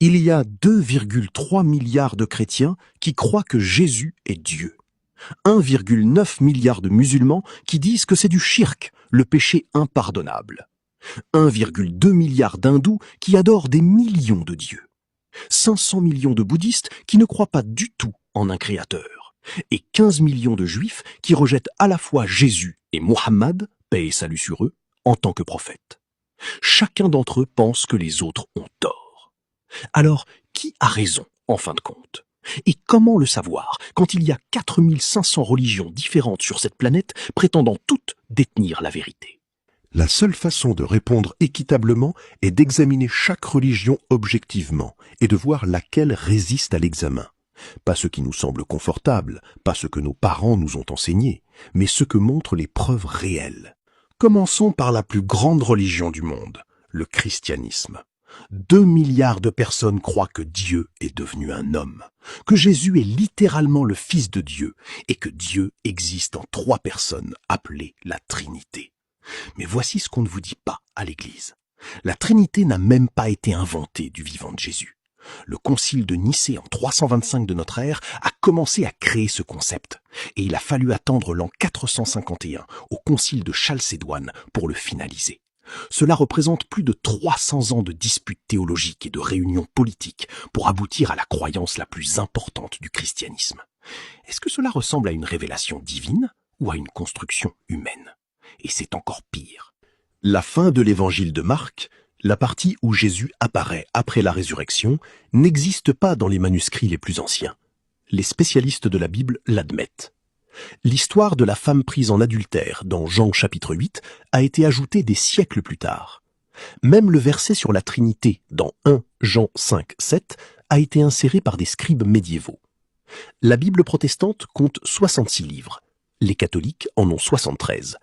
Il y a 2,3 milliards de chrétiens qui croient que Jésus est Dieu. 1,9 milliard de musulmans qui disent que c'est du shirk, le péché impardonnable. 1,2 milliard d'hindous qui adorent des millions de dieux. 500 millions de bouddhistes qui ne croient pas du tout en un créateur. Et 15 millions de juifs qui rejettent à la fois Jésus et Mohammed, paix et salut sur eux, en tant que prophètes. Chacun d'entre eux pense que les autres ont tort. Alors, qui a raison, en fin de compte? Et comment le savoir quand il y a 4500 religions différentes sur cette planète prétendant toutes détenir la vérité? La seule façon de répondre équitablement est d'examiner chaque religion objectivement et de voir laquelle résiste à l'examen. Pas ce qui nous semble confortable, pas ce que nos parents nous ont enseigné, mais ce que montrent les preuves réelles. Commençons par la plus grande religion du monde, le christianisme. 2 milliards de personnes croient que Dieu est devenu un homme, que Jésus est littéralement le Fils de Dieu et que Dieu existe en 3 personnes appelées la Trinité. Mais voici ce qu'on ne vous dit pas à l'Église. La Trinité n'a même pas été inventée du vivant de Jésus. Le concile de Nicée en 325 de notre ère a commencé à créer ce concept, et il a fallu attendre l'an 451 au concile de Chalcédoine pour le finaliser. Cela représente plus de 300 ans de disputes théologiques et de réunions politiques pour aboutir à la croyance la plus importante du christianisme. Est-ce que cela ressemble à une révélation divine ou à une construction humaine? Et c'est encore pire. La fin de l'évangile de Marc, la partie où Jésus apparaît après la résurrection, n'existe pas dans les manuscrits les plus anciens. Les spécialistes de la Bible l'admettent. L'histoire de la femme prise en adultère dans Jean chapitre 8 a été ajoutée des siècles plus tard. Même le verset sur la Trinité dans 1 Jean 5, 7 a été inséré par des scribes médiévaux. La Bible protestante compte 66 livres. Les catholiques en ont 73.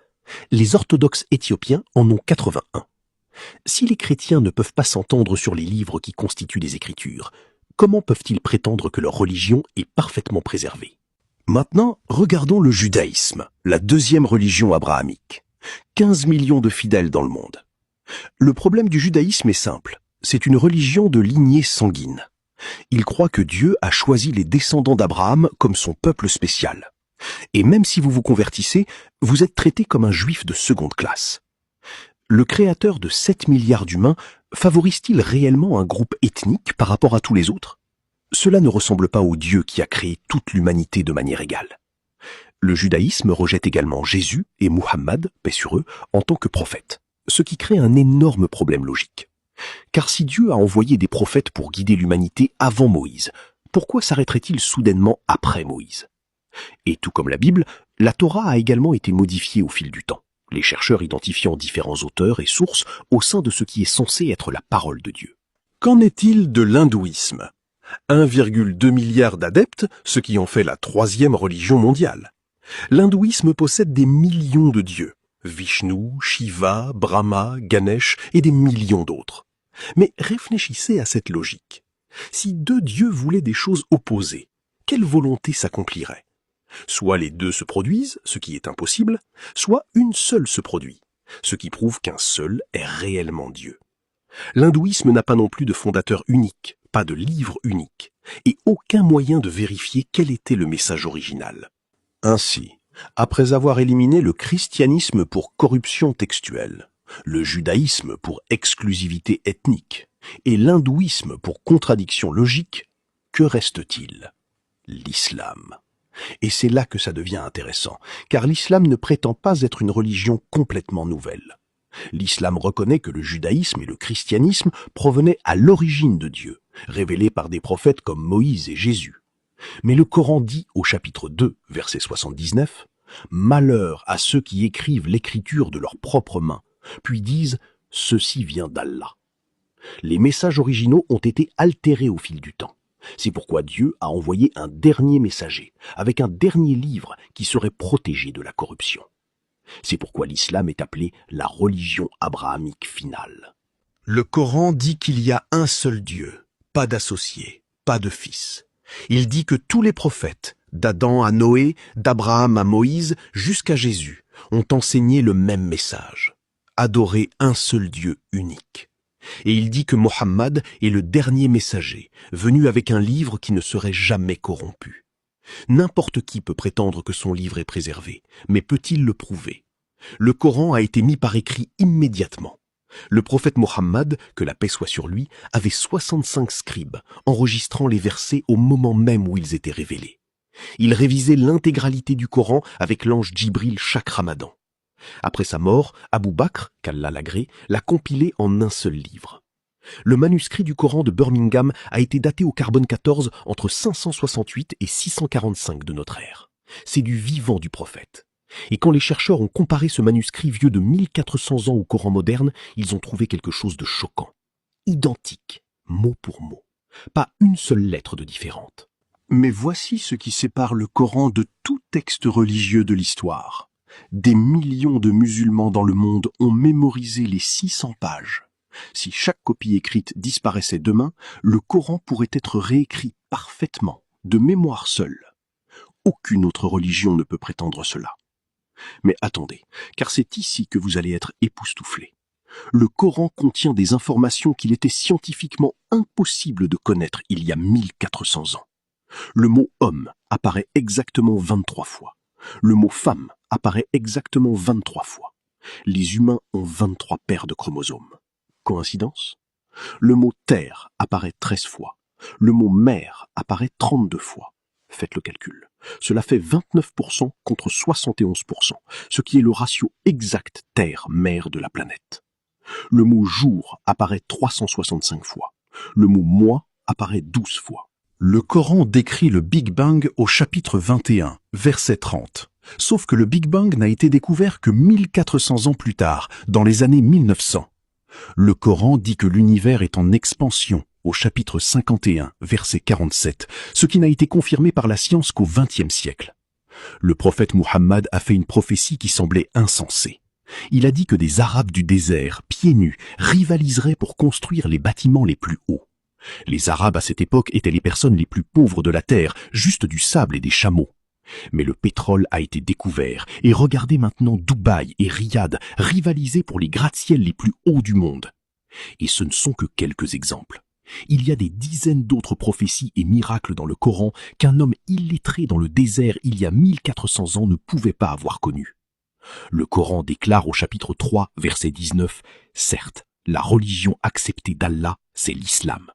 Les orthodoxes éthiopiens en ont 81. Si les chrétiens ne peuvent pas s'entendre sur les livres qui constituent les Écritures, comment peuvent-ils prétendre que leur religion est parfaitement préservée? Maintenant, regardons le judaïsme, la deuxième religion abrahamique. 15 millions de fidèles dans le monde. Le problème du judaïsme est simple, c'est une religion de lignée sanguine. Il croit que Dieu a choisi les descendants d'Abraham comme son peuple spécial. Et même si vous vous convertissez, vous êtes traité comme un juif de seconde classe. Le créateur de 7 milliards d'humains favorise-t-il réellement un groupe ethnique par rapport à tous les autres? Cela ne ressemble pas au Dieu qui a créé toute l'humanité de manière égale. Le judaïsme rejette également Jésus et Muhammad, paix sur eux, en tant que prophètes, ce qui crée un énorme problème logique. Car si Dieu a envoyé des prophètes pour guider l'humanité avant Moïse, pourquoi s'arrêterait-il soudainement après Moïse? Et tout comme la Bible, la Torah a également été modifiée au fil du temps, les chercheurs identifiant différents auteurs et sources au sein de ce qui est censé être la parole de Dieu. Qu'en est-il de l'hindouisme? 1,2 milliard d'adeptes, ce qui en fait la 3e religion mondiale. L'hindouisme possède des millions de dieux, Vishnu, Shiva, Brahma, Ganesh et des millions d'autres. Mais réfléchissez à cette logique. Si 2 dieux voulaient des choses opposées, quelle volonté s'accomplirait? Soit les 2 se produisent, ce qui est impossible, soit une seule se produit, ce qui prouve qu'un seul est réellement Dieu. L'hindouisme n'a pas non plus de fondateur unique, pas de livre unique, et aucun moyen de vérifier quel était le message original. Ainsi, après avoir éliminé le christianisme pour corruption textuelle, le judaïsme pour exclusivité ethnique, et l'hindouisme pour contradiction logique, que reste-t-il? L'islam. Et c'est là que ça devient intéressant, car l'islam ne prétend pas être une religion complètement nouvelle. L'islam reconnaît que le judaïsme et le christianisme provenaient à l'origine de Dieu, révélés par des prophètes comme Moïse et Jésus. Mais le Coran dit au chapitre 2, verset 79, « Malheur à ceux qui écrivent l'écriture de leurs propres mains, puis disent « Ceci vient d'Allah ». Les messages originaux ont été altérés au fil du temps. C'est pourquoi Dieu a envoyé un dernier messager, avec un dernier livre qui serait protégé de la corruption. C'est pourquoi l'islam est appelé la religion abrahamique finale. Le Coran dit qu'il y a un seul Dieu, pas d'associé, pas de fils. Il dit que tous les prophètes, d'Adam à Noé, d'Abraham à Moïse, jusqu'à Jésus, ont enseigné le même message. Adorer un seul Dieu unique. Et il dit que Mohammed est le dernier messager, venu avec un livre qui ne serait jamais corrompu. N'importe qui peut prétendre que son livre est préservé, mais peut-il le prouver? Le Coran a été mis par écrit immédiatement. Le prophète Mohammed, que la paix soit sur lui, avait 65 scribes, enregistrant les versets au moment même où ils étaient révélés. Il révisait l'intégralité du Coran avec l'ange Djibril chaque ramadan. Après sa mort, Abou Bakr, qu'Allah l'agrée, l'a compilé en un seul livre. Le manuscrit du Coran de Birmingham a été daté au carbone 14 entre 568 et 645 de notre ère. C'est du vivant du prophète. Et quand les chercheurs ont comparé ce manuscrit vieux de 1400 ans au Coran moderne, ils ont trouvé quelque chose de choquant. Identique, mot pour mot. Pas une seule lettre de différente. Mais voici ce qui sépare le Coran de tout texte religieux de l'histoire. Des millions de musulmans dans le monde ont mémorisé les 600 pages. Si chaque copie écrite disparaissait demain, le Coran pourrait être réécrit parfaitement, de mémoire seule. Aucune autre religion ne peut prétendre cela. Mais attendez, car c'est ici que vous allez être époustouflés. Le Coran contient des informations qu'il était scientifiquement impossible de connaître il y a 1400 ans. Le mot homme apparaît exactement 23 fois. Le mot femme apparaît exactement 23 fois. Les humains ont 23 paires de chromosomes. Coïncidence? Le mot terre apparaît 13 fois. Le mot mer apparaît 32 fois. Faites le calcul. Cela fait 29% contre 71%, ce qui est le ratio exact terre-mer de la planète. Le mot jour apparaît 365 fois. Le mot mois apparaît 12 fois. Le Coran décrit le Big Bang au chapitre 21, verset 30. Sauf que le Big Bang n'a été découvert que 1400 ans plus tard, dans les années 1900. Le Coran dit que l'univers est en expansion au chapitre 51, verset 47, ce qui n'a été confirmé par la science qu'au XXe siècle. Le prophète Muhammad a fait une prophétie qui semblait insensée. Il a dit que des Arabes du désert, pieds nus, rivaliseraient pour construire les bâtiments les plus hauts. Les Arabes à cette époque étaient les personnes les plus pauvres de la terre, juste du sable et des chameaux. Mais le pétrole a été découvert, et regardez maintenant Dubaï et Riyad rivaliser pour les gratte-ciels les plus hauts du monde. Et ce ne sont que quelques exemples. Il y a des dizaines d'autres prophéties et miracles dans le Coran qu'un homme illettré dans le désert il y a 1400 ans ne pouvait pas avoir connus. Le Coran déclare au chapitre 3, verset 19, « Certes, la religion acceptée d'Allah, c'est l'islam. »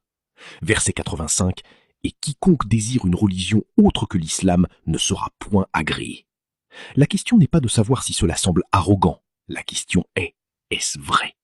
Verset 85, « Et quiconque désire une religion autre que l'islam ne sera point agréé. » La question n'est pas de savoir si cela semble arrogant. La question est, est-ce vrai?